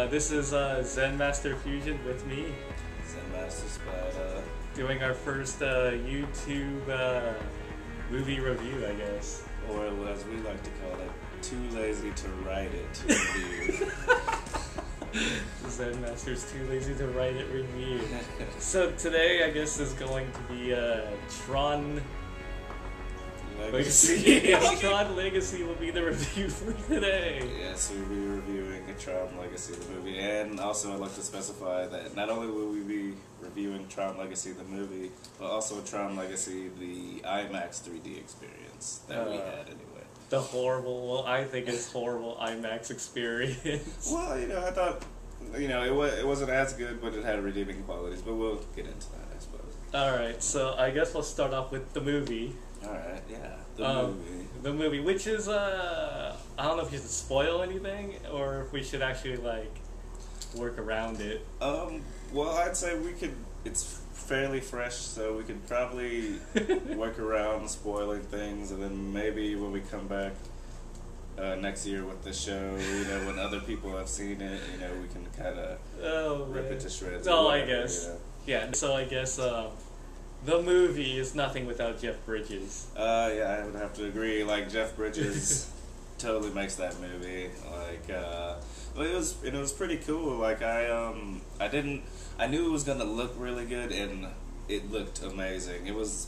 This is Zen Master Fusion with me, Zen Master Spida. doing our first YouTube movie review, I guess. Or as we like to call it, too lazy to write it review. Zen Master's too lazy to write it review. So today, I guess, is going to be Tron Legacy. Yes, Tron Legacy will be the review for today. Yes, we'll be reviewing a Tron Legacy, the movie. And also, I'd like to specify that not only will we be reviewing Tron Legacy, the movie, but also Tron Legacy, the IMAX 3D experience that we had anyway. The horrible, well, I think it's horrible IMAX experience. Well, I thought, it wasn't as good, but it had redeeming qualities. But we'll get into that, I suppose. Alright, so I guess we'll start off with the movie. Alright, yeah, the movie. The movie, which is, I don't know if you should spoil anything, or if we should actually, work around it. Well, I'd say it's fairly fresh, so we could probably work around spoiling things, and then maybe when we come back next year with the show, when other people have seen it, we can kind of rip it to shreds. Oh, I guess. Yeah, so I guess, the movie is nothing without Jeff Bridges. Yeah, I would have to agree. Jeff Bridges totally makes that movie. Well, it was pretty cool. I knew it was gonna look really good, and it looked amazing. It was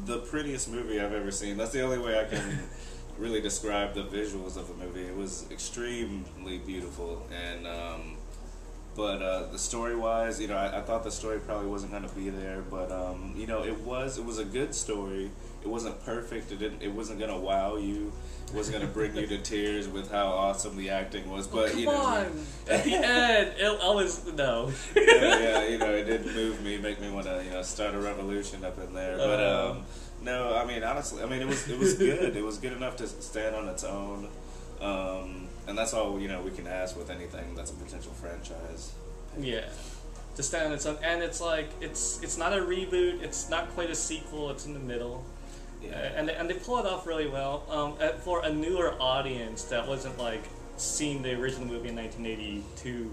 the prettiest movie I've ever seen. That's the only way I can really describe the visuals of the movie. It was extremely beautiful, and but the story-wise, I thought the story probably wasn't gonna be there, but it was a good story. It wasn't perfect. It wasn't gonna wow you. It wasn't gonna bring you to tears with how awesome the acting was. But come on, at the end, I was no. Yeah, it did move me, make me want to start a revolution up in there. But no, I mean honestly, it was good. It was good enough to stand on its own. And that's all we can ask with anything that's a potential franchise. Yeah, to stand on its own, and it's it's not a reboot. It's not quite a sequel. It's in the middle. Yeah. And they pull it off really well. For a newer audience that wasn't seeing the original movie in 1982,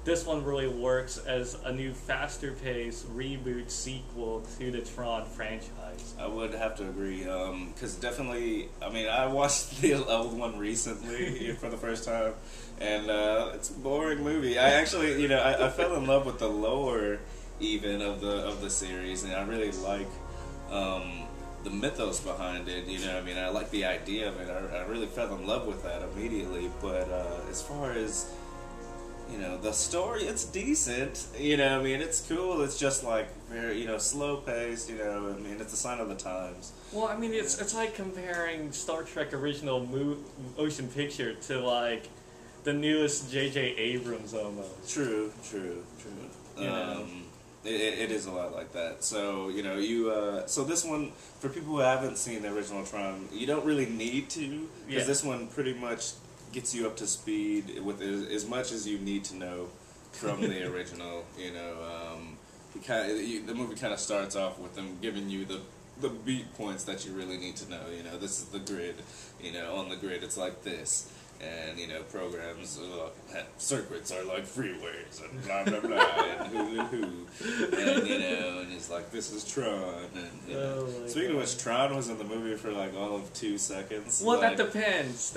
this one really works as a new, faster-paced reboot sequel to the Tron franchise. I would have to agree, because definitely, I watched the old one recently for the first time, and it's a boring movie. I actually, I fell in love with the lore even of the series, and I really like the mythos behind it. I like the idea of it. I really fell in love with that immediately. But as far as the story, it's decent. It's cool. It's just very slow paced. It's a sign of the times. Well, it's like comparing Star Trek original motion picture to the newest J.J. Abrams almost. True. It is a lot like that. So, so this one, for people who haven't seen the original Tron, you don't really need to, because this one pretty much gets you up to speed with as much as you need to know from the original. The movie kind of starts off with them giving you the beat points that you really need to know. This is the grid. On the grid it's like this. And, programs, circuits are like freeways, and blah, blah, blah, and hoo, and it's like, this is Tron, and, speaking of which, Tron was in the movie for, all of 2 seconds. Well, that depends,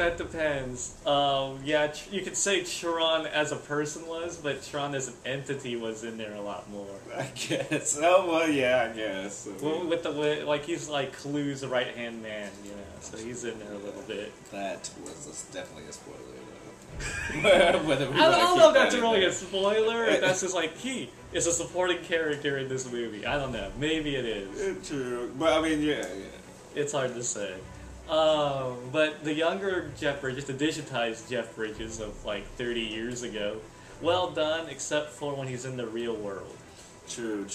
yeah, you could say Tron as a person was, but Tron as an entity was in there a lot more. I guess. Oh, well, yeah, I guess. Well, he's Clue's right-hand man, so he's in there a little bit. That was definitely a spoiler, though. I don't know if that's really a spoiler, if that's just he is a supporting character in this movie. I don't know. Maybe it is. True. But, yeah. It's hard to say. But the younger Jeff Bridges, the digitized Jeff Bridges of 30 years ago, well done, except for when he's in the real world. True.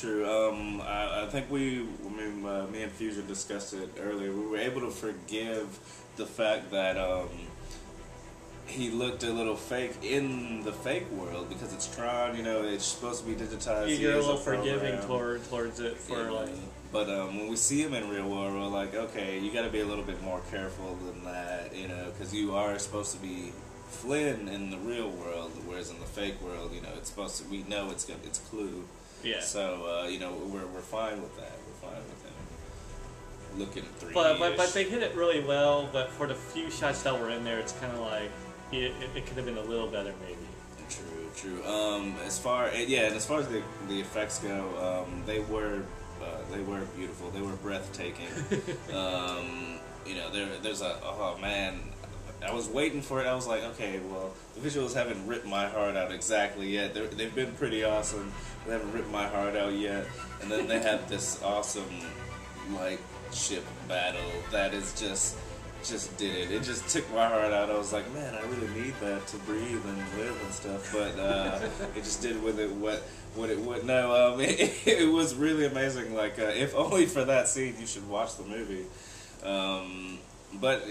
I think me and Fusion discussed it earlier. We were able to forgive the fact that he looked a little fake in the fake world because it's Tron. It's supposed to be digitized. You're a little forgiving towards it But when we see him in real world, we're okay, you got to be a little bit more careful than that, because you are supposed to be Flynn in the real world, whereas in the fake world, you know, it's supposed to. We know it's Clue. Yeah. So you know, we're fine with that. We're fine with him looking 3D. But they hit it really well. But for the few shots that were in there, it's kind of like it could have been a little better maybe. True. As far as the effects go, they were beautiful. They were breathtaking. You know, there's oh man, I was waiting for it. I was like, okay, well, the visuals haven't ripped my heart out exactly yet. They've been pretty awesome. They haven't ripped my heart out yet. And then they had this awesome like ship battle that is just did it. It just took my heart out. I was like, man, I really need that to breathe and live and stuff. But it just did with it what it would. No, it was really amazing. Like, if only for that scene, you should watch the movie. But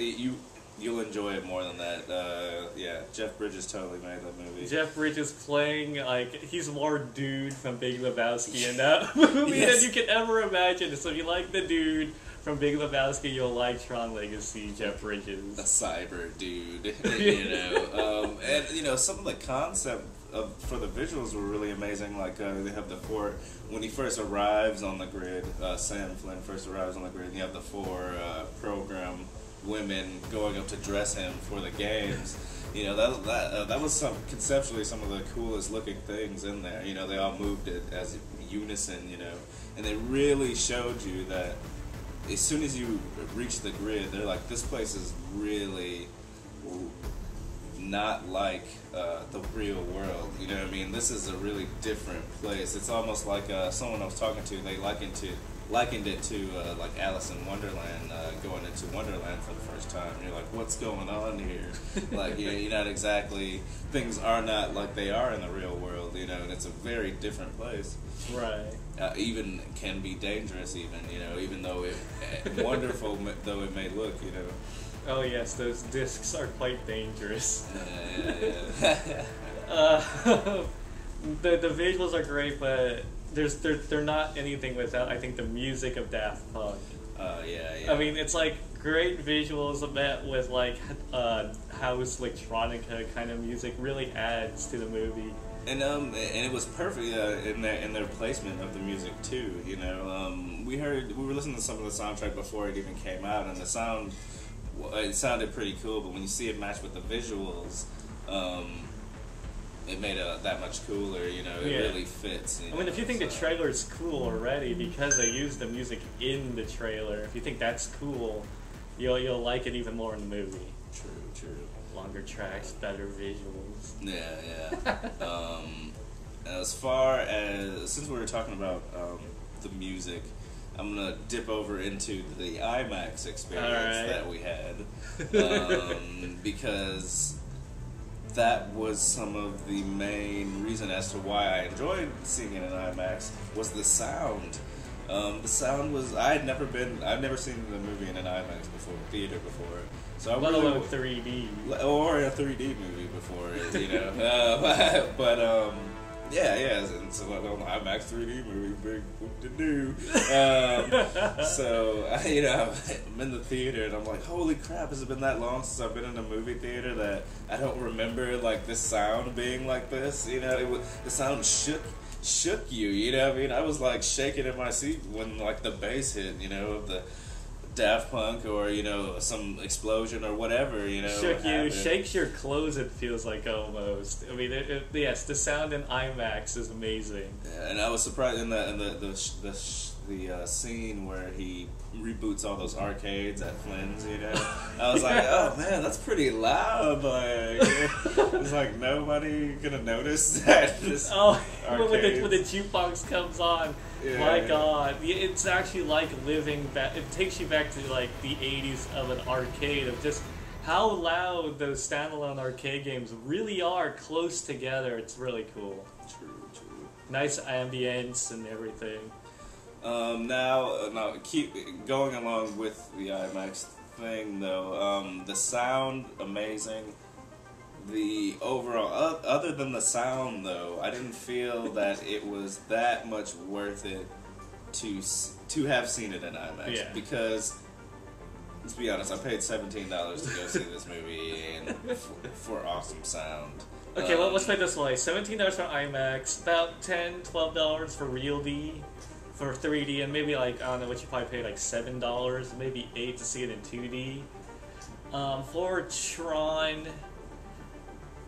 you'll enjoy it more than that. Yeah, Jeff Bridges totally made that movie. Jeff Bridges playing, like, he's more dude from Big Lebowski in that movie than you could ever imagine. So if you like the dude from Big Lebowski, you'll like Tron Legacy, Jeff Bridges. A cyber dude, you know. And, you know, some of the concept for the visuals were really amazing. Like, they have the four, when he first arrives on the grid, Sam Flynn first arrives on the grid, and you have the four program women going up to dress him for the games. You know, that was conceptually some of the coolest looking things in there. You know, they all moved it as unison, you know. And they really showed you that as soon as you reach the grid, they're like, this place is really not like the real world. You know what I mean? This is a really different place. It's almost like someone I was talking to, they likened it to like Alice in Wonderland, going into Wonderland for the first time. You're like, what's going on here? Like, you're not exactly, things are not like they are in the real world, you know, and it's a very different place. Right. Even can be dangerous, even though wonderful though it may look, you know. Oh yes, those discs are quite dangerous. Yeah. The visuals are great, but they're not anything without, I think, the music of Daft Punk. Yeah. I mean, it's like great visuals met with like house electronica kind of music really adds to the movie. And it was perfect in their placement of the music too. You know, we were listening to some of the soundtrack before it even came out, and it sounded pretty cool. But when you see it match with the visuals, it made it that much cooler. You know, it really fits. I mean, if you think the trailer is cool already because they used the music in the trailer, if you think that's cool, you'll like it even more in the movie. True. Longer tracks, better visuals. Yeah. As far as, since we were talking about the music, I'm gonna dip over into the IMAX experience that we had, because that was some of the main reason as to why I enjoyed seeing it in IMAX was the sound. The sound was, I've never seen the movie in an IMAX theater before. So let alone 3D. Or a 3D movie before it, you know. Yeah, and so on the IMAX 3D movie, big whoop-de-doo. So, you know, I'm in the theater and I'm like, holy crap, has it been that long since I've been in a movie theater that I don't remember, like, this sound being like this, you know? The sound shook you, you know what I mean? I was, like, shaking in my seat when, like, the bass hit, you know, of the Daft Punk or, you know, some explosion or whatever, you know. Shook you, shakes your clothes, it feels like almost. I mean, yes, the sound in IMAX is amazing. Yeah, and I was surprised in the scene where he reboots all those arcades at Flynn's, you know. I was like, oh man, that's pretty loud. Like, it's like nobody gonna notice that. When the jukebox comes on. Yeah. My God, it's actually like living back. It takes you back to like the 80s of an arcade, of just how loud those standalone arcade games really are close together. It's really cool. True. Nice ambience and everything. Now, keep going along with the IMAX thing though. The sound, amazing. The overall, other than the sound though, I didn't feel that it was that much worth it to have seen it in IMAX, because let's be honest, I paid $17 to go see this movie and for awesome sound. Okay, well, let's put it this way. $17 for IMAX, about $10, $12 for Real D for 3D, and maybe like, I don't know what you probably paid, like $7, maybe $8 to see it in 2D. For Tron,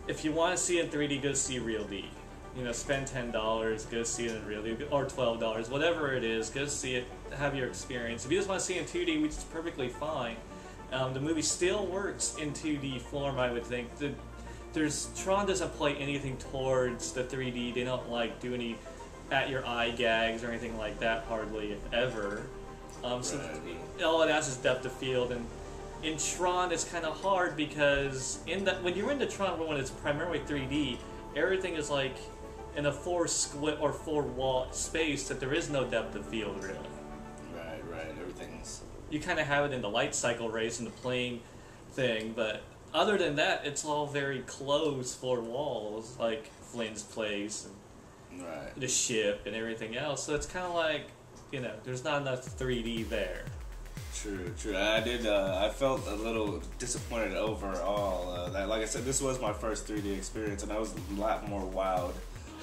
if you want to see it in 3D, go see Real D. You know, spend $10, go see it in Real D, or $12, whatever it is, go see it, have your experience. If you just want to see it in 2D, which is perfectly fine, the movie still works in 2D form, I would think. Tron doesn't play anything towards the 3D. They don't like do any at your eye gags or anything like that, hardly if ever. So all it has is depth of field, and in Tron it's kind of hard because when you're in the Tron world, when it's primarily 3D, everything is like in a 4-wall space that there is no depth of field really. Right. Everything's. You kind of have it in the light cycle race and the plane thing, but other than that, it's all very close 4 walls, like Flynn's place and the ship and everything else. So it's kind of like, you know, there's not enough 3D there. True. I felt a little disappointed overall. That, like I said, this was my first 3D experience, and I was a lot more wowed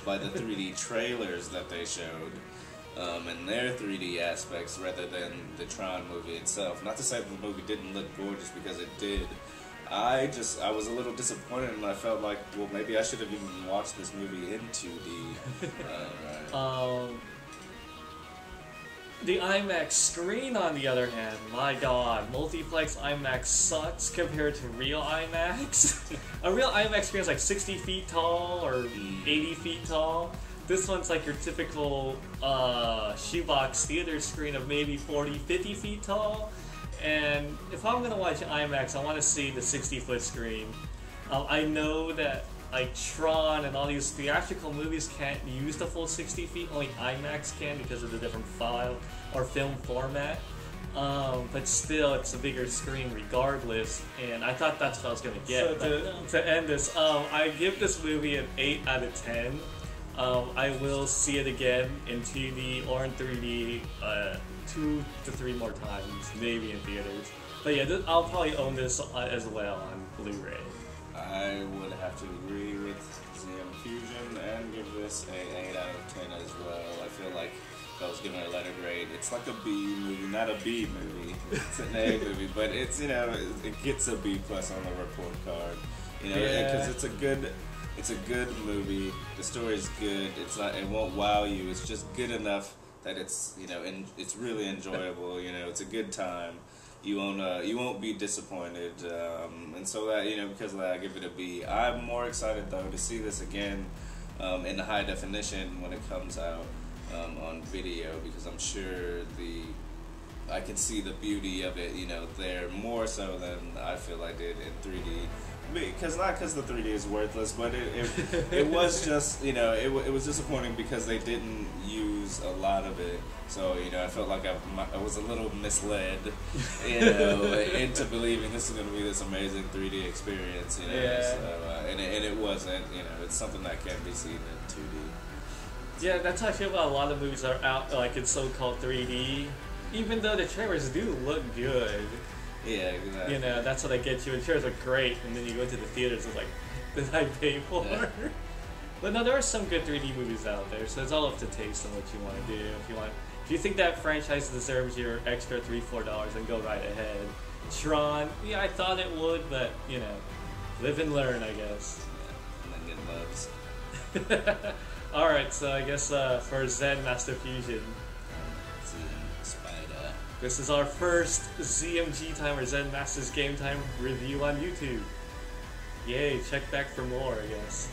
by the 3D trailers that they showed. And their 3D aspects rather than the Tron movie itself. Not to say that the movie didn't look gorgeous, because it did. I was a little disappointed, and I felt like, well, maybe I should have even watched this movie in 2D. The IMAX screen, on the other hand, my god, multiplex IMAX sucks compared to real IMAX. A real IMAX screen is like 60 feet tall or 80 feet tall. This one's like your typical shoebox theater screen of maybe 40, 50 feet tall. And if I'm going to watch IMAX, I want to see the 60-foot screen. I know that like Tron and all these theatrical movies can't use the full 60 feet, only IMAX can because of the different file or film format. But still, it's a bigger screen regardless, and I thought that's what I was going to get. So to end this, I give this movie an 8 out of 10. I will see it again in 2D or in 3D 2 to 3 more times, maybe in theaters. But yeah, I'll probably own this as well on Blu-ray. I would have to agree with ZM Fusion and give this a 8 out of 10 as well. I feel like if I was giving it a letter grade, it's like a B movie, not a B movie. It's an A movie, but it's, you know, it gets a B plus on the report card. You know, because it's a good movie. The story's good. It's not, it won't wow you. It's just good enough that it's, you know, and it's really enjoyable. You know, it's a good time. You won't be disappointed, and so that, you know, because of that, I give it a B. I'm more excited though to see this again in the high definition when it comes out on video, because I'm sure I can see the beauty of it, you know, there more so than I feel I did in 3D. Because not because the 3D is worthless, but it was just, you know, it was disappointing because they didn't use a lot of it. So, you know, I felt like I was a little misled, you know, into believing this is going to be this amazing 3D experience, you know. Yeah. So, and it wasn't, you know, it's something that can be seen in 2D. Yeah, that's how I feel about a lot of movies that are out like in so-called 3D. Even though the trailers do look good. Yeah, exactly. You know, that's what I get you. And trailers are great, and then you go to the theaters, it's like, did I pay for? Yeah. But no, there are some good 3D movies out there, so it's all up to taste and what you want to do. If you think that franchise deserves your extra $3-4, then go right ahead. Tron, yeah, I thought it would, but you know, live and learn, I guess. Yeah, and then get loves. All right, so I guess for Zen Master Fusion. Spida. This is our first ZMGTime or Zen Masters Game Time review on YouTube. Yay, check back for more, I guess.